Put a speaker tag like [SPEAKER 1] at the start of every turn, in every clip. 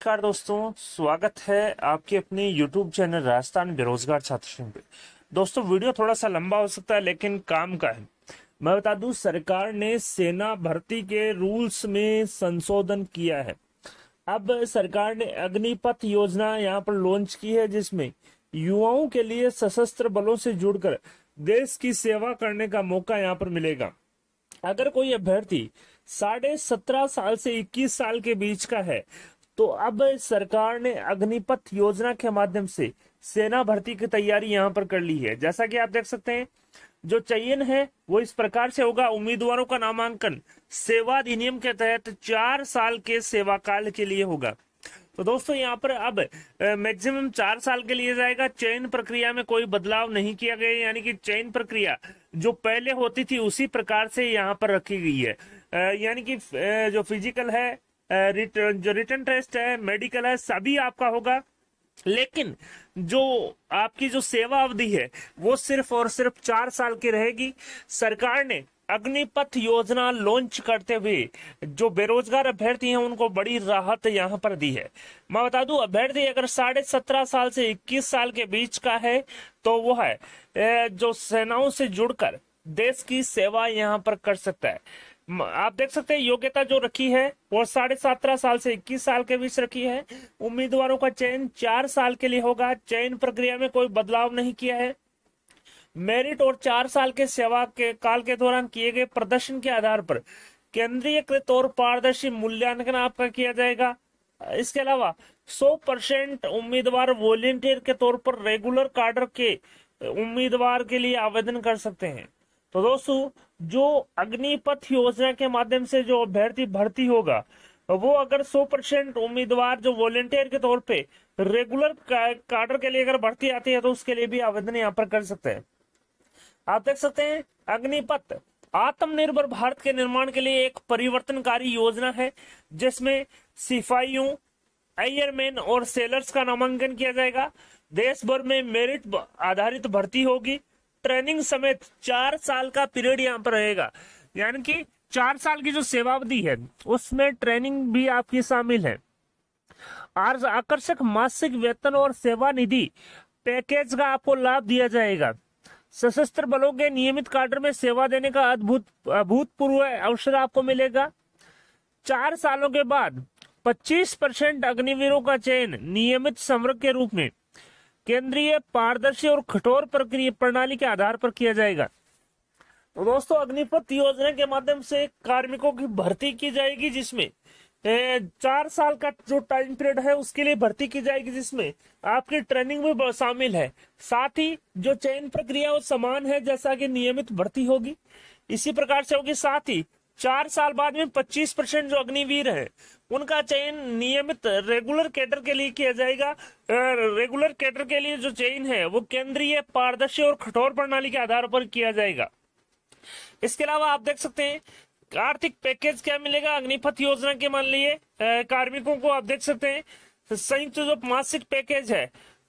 [SPEAKER 1] नमस्कार दोस्तों, स्वागत है आपके अपने YouTube चैनल राजस्थान बेरोजगार छात्र संघ पे। दोस्तों, वीडियो थोड़ा सा लंबा हो सकता है लेकिन काम का है। मैं बता दूं, सरकार ने सेना भर्ती के रूल्स में संशोधन किया है। अब सरकार ने अग्निपथ योजना यहाँ पर लॉन्च की है, जिसमें युवाओं के लिए सशस्त्र बलों से जुड़कर देश की सेवा करने का मौका यहाँ पर मिलेगा। अगर कोई अभ्यर्थी 17.5 साल से 21 साल के बीच का है तो अब सरकार ने अग्निपथ योजना के माध्यम से सेना भर्ती की तैयारी यहां पर कर ली है। जैसा कि आप देख सकते हैं, जो चयन है वो इस प्रकार से होगा। उम्मीदवारों का नामांकन सेवा अधिनियम के तहत 4 साल के सेवा काल के लिए होगा। तो दोस्तों, यहाँ पर अब मैक्सिमम 4 साल के लिए जाएगा। चयन प्रक्रिया में कोई बदलाव नहीं किया गया, यानी कि चयन प्रक्रिया जो पहले होती थी उसी प्रकार से यहाँ पर रखी गई है। यानी कि जो फिजिकल है, जो रिटन टेस्ट है, मेडिकल है, सभी आपका होगा। लेकिन जो आपकी जो सेवा अवधि है वो सिर्फ और सिर्फ 4 साल की रहेगी। सरकार ने अग्निपथ योजना लॉन्च करते हुए जो बेरोजगार अभ्यर्थी हैं उनको बड़ी राहत यहां पर दी है। मैं बता दूं, अभ्यर्थी अगर 17.5 साल से 21 साल के बीच का है तो वो है जो सेनाओं से जुड़कर देश की सेवा यहां पर कर सकता है। आप देख सकते हैं, योग्यता जो रखी है वो 17.5 साल से 21 साल के बीच रखी है। उम्मीदवारों का चयन 4 साल के लिए होगा। चयन प्रक्रिया में कोई बदलाव नहीं किया है। मेरिट और 4 साल के सेवा के काल के दौरान किए गए प्रदर्शन के आधार पर केंद्रीयकृत और पारदर्शी मूल्यांकन आपका किया जाएगा। इसके अलावा 100% उम्मीदवार वॉलेंटियर के तौर पर रेगुलर कार्डर के उम्मीदवार के लिए आवेदन कर सकते हैं। तो दोस्तों, जो अग्निपथ योजना के माध्यम से जो अभ्यर्थी भर्ती होगा वो अगर 100% उम्मीदवार जो वॉलेंटियर के तौर पे रेगुलर कार्डर के लिए अगर भर्ती आती है तो उसके लिए भी आवेदन यहाँ पर कर सकते हैं। आप देख सकते हैं, अग्निपथ आत्मनिर्भर भारत के निर्माण के लिए एक परिवर्तनकारी योजना है, जिसमें सिपाहियों, एयरमैन और सेलर्स का नामांकन किया जाएगा। देश भर में मेरिट आधारित भर्ती होगी। ट्रेनिंग समेत 4 साल का पीरियड यहाँ पर रहेगा, यानी कि 4 साल की जो सेवावधि है उसमें ट्रेनिंग भी आपकी शामिल है। आकर्षक मासिक वेतन और सेवा निधि पैकेज का आपको लाभ दिया जाएगा। सशस्त्र बलों के नियमित कार्डर में सेवा देने का अभूतपूर्व अवसर आपको मिलेगा। 4 सालों के बाद 25% अग्निवीरों का चयन नियमित संवर्ग के रूप में केंद्रीय, पारदर्शी और कठोर प्रक्रिया प्रणाली के आधार पर किया जाएगा। तो दोस्तों, अग्निपथ योजना के माध्यम से कार्मिकों की भर्ती की जाएगी, जिसमें 4 साल का जो टाइम पीरियड है उसके लिए भर्ती की जाएगी, जिसमें आपकी ट्रेनिंग भी शामिल है। साथ ही जो चयन प्रक्रिया वो समान है जैसा कि नियमित भर्ती होगी, इसी प्रकार से होगी। साथ ही 4 साल बाद में 25% जो अग्निवीर है उनका चयन नियमित रेगुलर कैडर के लिए किया जाएगा। रेगुलर कैडर के लिए जो चयन है वो केंद्रीय, पारदर्शी और कठोर प्रणाली के आधार पर किया जाएगा। इसके अलावा आप देख सकते हैं, आर्थिक पैकेज क्या मिलेगा अग्निपथ योजना के। मान लिए कार्मिकों को आप देख सकते हैं, संयुक्त जो मासिक पैकेज है,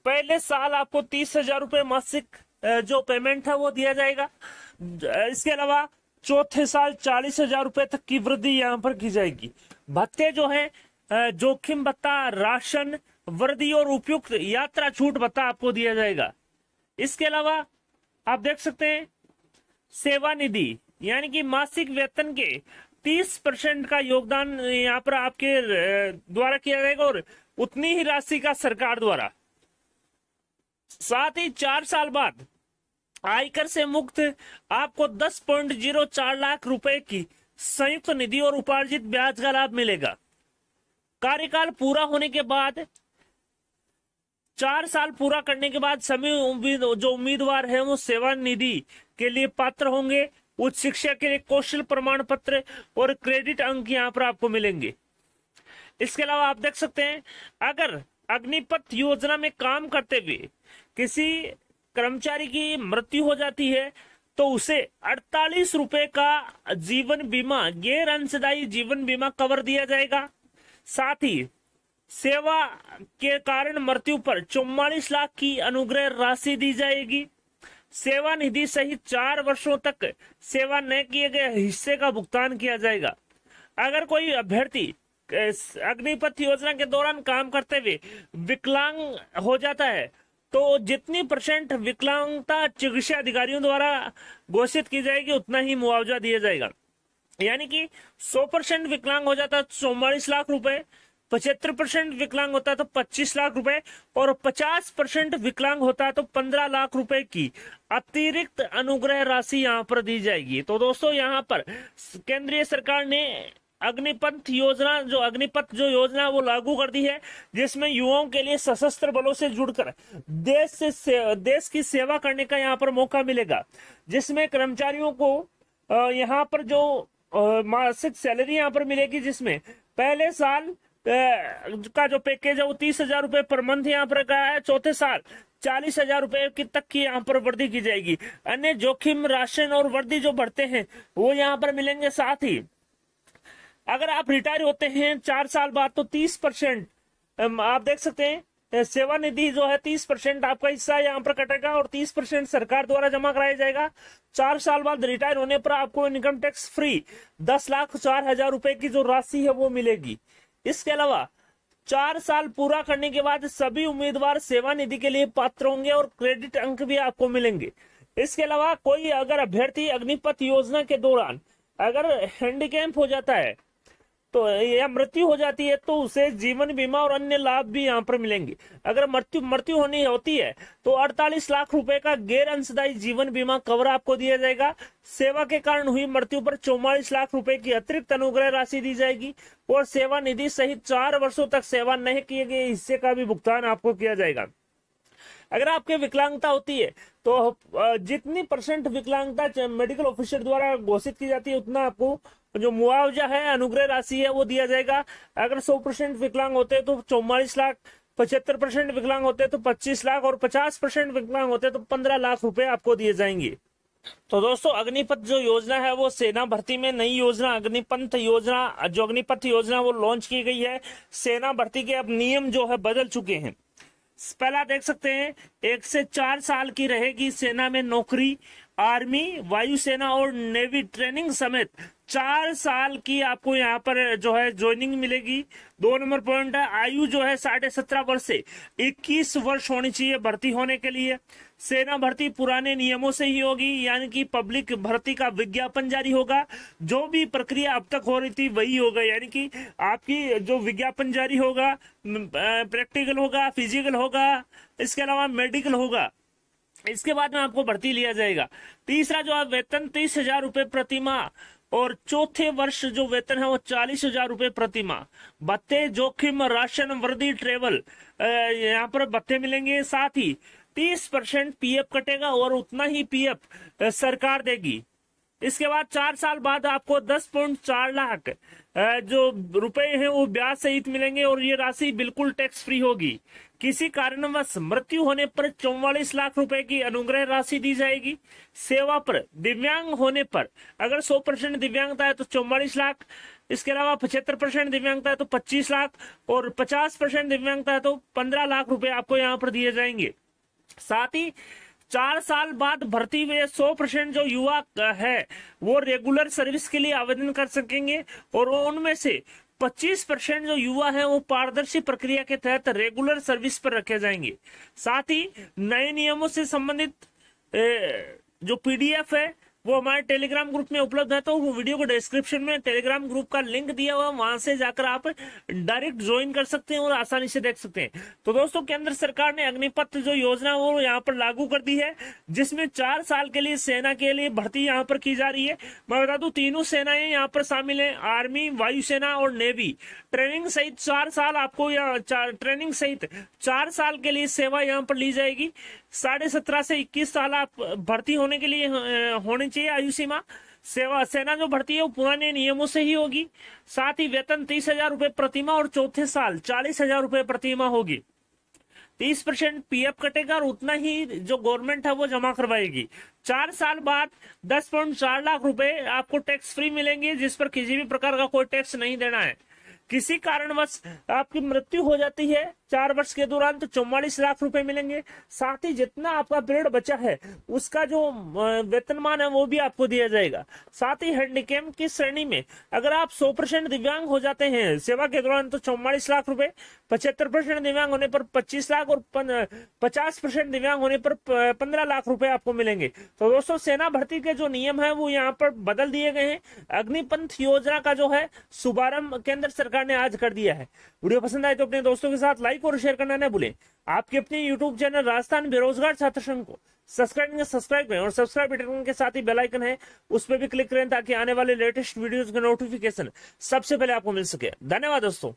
[SPEAKER 1] पहले साल आपको 30,000 रुपए मासिक जो पेमेंट है वो दिया जाएगा। इसके अलावा चौथे साल 40,000 रुपए तक की वृद्धि यहाँ पर की जाएगी। भत्ते जो है, जोखिम भत्ता, राशन, वर्दी और उपयुक्त यात्रा छूट भत्ता आपको दिया जाएगा। इसके अलावा आप देख सकते हैं, सेवा निधि यानी कि मासिक वेतन के 30% का योगदान यहाँ पर आपके द्वारा किया जाएगा और उतनी ही राशि का सरकार द्वारा। साथ ही 4 साल बाद आयकर से मुक्त आपको 10.04 लाख रुपए की संयुक्त निधि और उपार्जित ब्याज का लाभ मिलेगा। कार्यकाल पूरा होने के बाद 4 साल पूरा करने के बाद सभी जो उम्मीदवार हैं वो सेवा निधि के लिए पात्र होंगे। उच्च शिक्षा के लिए कौशल प्रमाण पत्र और क्रेडिट अंक यहाँ पर आपको मिलेंगे। इसके अलावा आप देख सकते हैं, अगर अग्निपथ योजना में काम करते हुए किसी कर्मचारी की मृत्यु हो जाती है तो उसे 48 रुपए का जीवन बीमा, गैर अंशदायी जीवन बीमा कवर दिया जाएगा। साथ ही सेवा के कारण मृत्यु पर 44 लाख की अनुग्रह राशि दी जाएगी। सेवा निधि सहित 4 वर्षों तक सेवा न किए गए हिस्से का भुगतान किया जाएगा। अगर कोई अभ्यर्थी अग्निपथ योजना के दौरान काम करते हुए विकलांग हो जाता है तो जितनी % विकलांगता चिकित्सा अधिकारियों द्वारा घोषित की जाएगी उतना ही मुआवजा दिया जाएगा। यानी कि 100% विकलांग हो जाता है तो 44 लाख रुपए, 75% विकलांग होता है तो 25 लाख रुपए और 50% विकलांग होता है तो 15 लाख रुपए की अतिरिक्त अनुग्रह राशि यहाँ पर दी जाएगी। तो दोस्तों यहाँ पर केंद्रीय सरकार ने अग्निपथ जो योजना वो लागू कर दी है, जिसमें युवाओं के लिए सशस्त्र बलों से जुड़कर देश की सेवा करने का यहाँ पर मौका मिलेगा, जिसमें कर्मचारियों को यहाँ पर जो मासिक सैलरी यहाँ पर मिलेगी, जिसमें पहले साल का जो पैकेज है वो 30,000 रुपए पर मंथ यहाँ पर रखा है। चौथे साल 40,000 रुपए की तक की यहाँ पर वृद्धि की जाएगी। अन्य जोखिम राशन और वर्दी जो बढ़ते हैं वो यहाँ पर मिलेंगे। साथ ही अगर आप रिटायर होते हैं 4 साल बाद तो 30% आप देख सकते हैं सेवानिधि जो है 30% आपका हिस्सा यहाँ पर कटेगा और 30% सरकार द्वारा जमा कराया जाएगा। 4 साल बाद रिटायर होने पर आपको इनकम टैक्स फ्री 10,04,000 रुपए की जो राशि है वो मिलेगी। इसके अलावा 4 साल पूरा करने के बाद सभी उम्मीदवार सेवानिधि के लिए पात्र होंगे और क्रेडिट अंक भी आपको मिलेंगे। इसके अलावा कोई अगर अभ्यर्थी अग्निपथ योजना के दौरान अगर हैंडीकैप हो जाता है तो या मृत्यु हो जाती है तो उसे जीवन बीमा और अन्य लाभ भी यहाँ पर मिलेंगे। अगर मृत्यु होनी होती है तो 48 लाख रुपए का गैर अंशदायी जीवन बीमा कवर आपको दिया जाएगा। सेवा के कारण हुई मृत्यु पर 44 लाख रुपए की अतिरिक्त अनुग्रह राशि दी जाएगी और सेवा निधि सहित 4 वर्षों तक सेवा नहीं किए गए हिस्से का भी भुगतान आपको किया जाएगा। अगर आपके विकलांगता होती है तो जितनी % विकलांगता मेडिकल ऑफिसर द्वारा घोषित की जाती है उतना आपको जो मुआवजा है अनुग्रह राशि है वो दिया जाएगा। अगर 100% विकलांग होते हैं तो 44 लाख, 75% विकलांग होते हैं तो 25 लाख और 50% विकलांग होते हैं तो 15 लाख रुपए आपको दिए जाएंगे। तो दोस्तों अग्निपथ जो योजना है वो सेना भर्ती में नई योजना अग्निपथ योजना वो लॉन्च की गई है। सेना भर्ती के अब नियम जो है बदल चुके हैं। पहला देख सकते हैं 1 से 4 साल की रहेगी सेना में नौकरी। आर्मी, वायुसेना और नेवी ट्रेनिंग समेत 4 साल की आपको यहाँ पर जो है ज्वाइनिंग मिलेगी। 2 नंबर पॉइंट है आयु जो है 17.5 वर्ष से 21 वर्ष होनी चाहिए भर्ती होने के लिए। सेना भर्ती पुराने नियमों से ही होगी, यानी कि पब्लिक भर्ती का विज्ञापन जारी होगा। जो भी प्रक्रिया अब तक हो रही थी वही होगा, यानी कि आपकी जो विज्ञापन जारी होगा, प्रैक्टिकल होगा, फिजिकल होगा, इसके अलावा मेडिकल होगा। इसके बाद में आपको भर्ती लिया जाएगा। तीसरा जो है वेतन 30,000 रुपए प्रति माह और चौथे वर्ष जो वेतन है वो 40,000 रुपए प्रति माह। भत्ते, जोखिम, राशन, वर्दी, ट्रेवल यहाँ पर भत्ते मिलेंगे। साथ ही 30% पीएफ कटेगा और उतना ही पीएफ सरकार देगी। इसके बाद 4 साल बाद आपको 10.4 लाख जो रुपए हैं वो ब्याज सहित मिलेंगे और ये राशि बिल्कुल टैक्स फ्री होगी। किसी कारणवश मृत्यु होने पर 44 लाख रुपए की अनुग्रह राशि दी जाएगी। सेवा पर दिव्यांग होने पर अगर 100% दिव्यांगता है तो 44 लाख, इसके अलावा 75% दिव्यांगता है तो 25 लाख और 50% दिव्यांगता है तो 15 लाख रुपए आपको यहाँ पर दिए जाएंगे। साथ ही 4 साल बाद भर्ती हुए 100% जो युवा है वो रेगुलर सर्विस के लिए आवेदन कर सकेंगे और उनमें से 25% जो युवा है वो पारदर्शी प्रक्रिया के तहत रेगुलर सर्विस पर रखे जाएंगे। साथ ही नए नियमों से संबंधित जो PDF है वो हमारे टेलीग्राम ग्रुप में उपलब्ध है, तो वो वीडियो को डिस्क्रिप्शन में टेलीग्राम ग्रुप का लिंक दिया हुआ है, वहां से जाकर आप डायरेक्ट ज्वाइन कर सकते हैं और आसानी से देख सकते हैं। तो दोस्तों केंद्र सरकार ने अग्निपथ जो योजना वो यहाँ पर लागू कर दी है, जिसमें 4 साल के लिए सेना के लिए भर्ती यहाँ पर की जा रही है। मैं बता दूं तीनों सेनाएं यहाँ पर शामिल है, आर्मी, वायुसेना और नेवी। ट्रेनिंग सहित 4 साल आपको ट्रेनिंग सहित 4 साल के लिए सेवा यहाँ पर ली जाएगी। 17.5 से 21 साल आप भर्ती होने के लिए होनी चाहिए आयु सीमा। सेना जो भर्ती है वो पुराने नियमों से ही होगी। साथ ही वेतन 30,000 रुपए प्रतिमाह और चौथे साल 40,000 रुपए प्रतिमाह होगी। 30% पीएफ कटेगा और उतना ही जो गवर्नमेंट है वो जमा करवाएगी। 4 साल बाद 10.4 लाख रुपए आपको टैक्स फ्री मिलेंगे, जिस पर किसी भी प्रकार का कोई टैक्स नहीं देना है। किसी कारणवश आपकी मृत्यु हो जाती है 4 वर्ष के दौरान तो 44 लाख रुपए मिलेंगे। साथ ही जितना आपका पीरियड बचा है उसका जो वेतनमान है वो भी आपको दिया जाएगा। साथ ही हैंडीकैप की श्रेणी में अगर आप 100% दिव्यांग हो जाते हैं सेवा के दौरान तो 44 लाख रुपए, 75% दिव्यांग होने पर 25 लाख और 50% दिव्यांग होने पर 15 लाख रुपए आपको मिलेंगे। तो दोस्तों सेना भर्ती के जो नियम है वो यहाँ पर बदल दिए गए हैं। अग्निपंथ योजना का जो है शुभारंभ केंद्र सरकार ने आज कर दिया है। वीडियो पसंद आए तो अपने दोस्तों के साथ लाइक और शेयर करना न भूलें। आपके अपने यूट्यूब चैनल राजस्थान बेरोजगार छात्र संघ को सब्सक्राइब करें और सब्सक्राइब बटन के साथ ही बेल आइकन है उस पर भी क्लिक करें ताकि आने वाले लेटेस्ट वीडियोस के नोटिफिकेशन सबसे पहले आपको मिल सके। धन्यवाद दोस्तों।